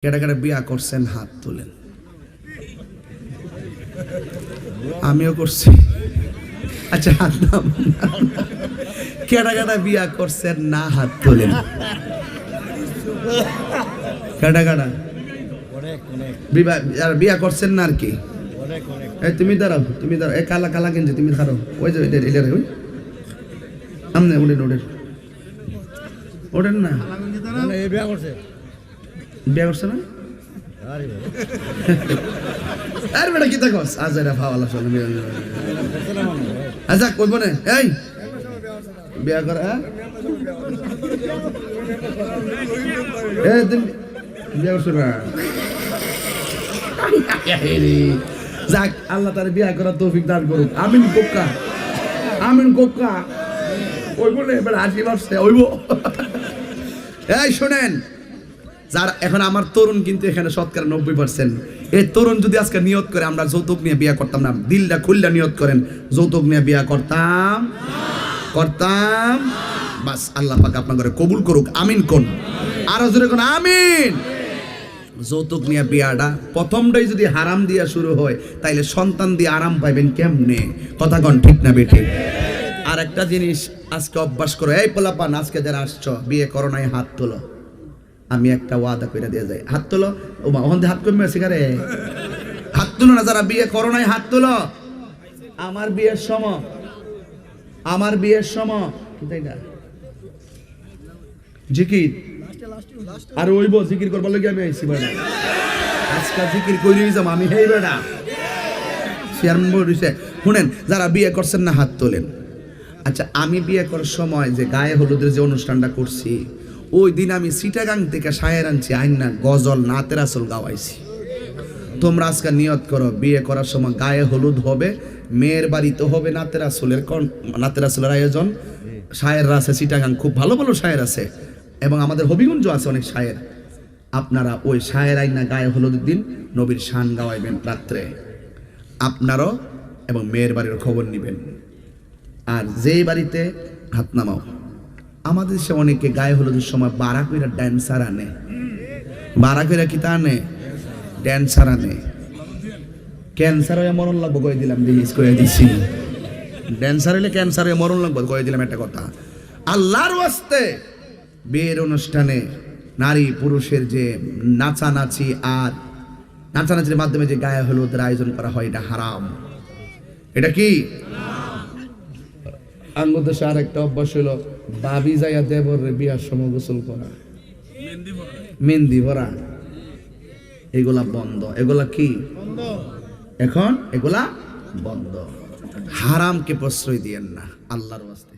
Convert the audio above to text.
কেডা কেডা বিয়া করছেন হাত তোলেন। আমিও করছি। আচ্ছা হাত নাম। কেডা কেডা বিয়া করছেন না হাত তোলেন। কেডা কেডা বিয়া করছেন না আর কি। তুমি দাঁড়াও, তুমি দাঁড়াও। এ কালা কালা কিনছে, তুমি দাঁড়াও। ওই যে এটা ওই সামনে ওঠেন ওঠেন ওঠেন না। বিয়া করছে না? আরে বেটা কি দেখস আজ এরা ফাওয়ালা শুনে আচ্ছা কইব না এই বিয়া কর। তুমি বিয়া করছো না? যাক আল্লাহ তার বিয়া করার তৌফিক দান করুক। আমিন কোক্কা, আমিন কোক্কা। ওই বলে এবার 80 বছর হইব। এই শোনেন, যারা এখন আমার তরুণ কিন্তু এখানে শতকরা 90%। এই তরুণ যদি আজকে নিয়ত করে আমরা যৌতুক নিয়ে বিয়া করতাম না, দিলটা খুললা নিয়ত করেন যৌতুক নিয়ে বিয়া করতাম করতাম, বাস আল্লাহ পাক আপনাদের কবুল করুক। আমিন কোন আরো জোরে কোন আমিন। যৌতুক নিয়ে বিয়াটা প্রথমটাই যদি হারাম দিয়া শুরু হয় তাইলে সন্তান দিয়ে আরাম পাইবেন কেমনে? কথা কন ঠিক না বেঠিক? আর একটা জিনিস আজকে অভ্যাস করো, এই পোলাপান আজকে যারা আসছো বিয়ে করো নাই হাত তোলো। আমি একটা ওয়াদা করে দিয়ে যাই, হাত তোলো। ও মা ওখান হাত কমে আছে কারে, হাত তুলো না। যারা বিয়ে করো নাই হাত তোলো। আমার বিয়ের সময়, আমার বিয়ের সময় জিকির আর ওইব জিকির করবার লাগে আমি আইছি বেটা। আজকাল জিকির কইরে যাম আমি। হেই বেটা চেয়ারম্যান বলছে শুনেন, যারা বিয়ে করছেন না হাত তোলেন। আচ্ছা আমি বিয়ে করার সময় যে গায়ে হলুদের যে অনুষ্ঠানটা করছি, ওই দিন আমি চিটাগাং থেকে শায়ের আনছি, আইনা গজল নাতের আসল গাওয়াইছি। তোমরা আজকে নিয়ত করো বিয়ে করার সময় গায়ে হলুদ হবে, মেয়ের বাড়িতে হবে নাতের আসলের আয়োজন। শায়েররা আছে চিটাগাং, খুব ভালো ভালো শায়ের আছে, এবং আমাদের হবিগঞ্জ আছে অনেক শায়ের। আপনারা ওই শায়ের আইনা গায়ে হলুদের দিন নবীর শান গাওয়াইবেন রাত্রে আপনারও, এবং মেয়ের বাড়ির খবর নিবেন। আর যেই বাড়িতে হাত নামাও, আমাদের দেশে অনেকে গায়ে হলুদের সময় বারা কইরা ড্যান্সার আনে। বারা কইরা কি তা আনে? ড্যান্সার আনে। ক্যান্সার হয়ে মরণ লাগবো কয়ে দিলাম, রিলিজ করে দিছি। ড্যান্সার হলে ক্যান্সার হয়ে মরণ লাগবো কয়ে দিলাম একটা কথা। আল্লাহর ওয়াস্তে বিয়ের অনুষ্ঠানে নারী পুরুষের যে নাচানাচি আর নাচানাচির মাধ্যমে যে গায়ে হলুদের আয়োজন করা হয়, এটা হারাম। এটা কি আঙ্গদেশে আর একটা অভ্যাস হলো বাবি যাইয়া দেবর বিয়ার সময় গোসল করা, মেহেন্দি ভরা। এগুলা বন্ধ। এগুলা কি এখন? এগুলা বন্ধ। হারামকে প্রশ্রয় দিয়েন না আল্লাহর ওয়াস্তে।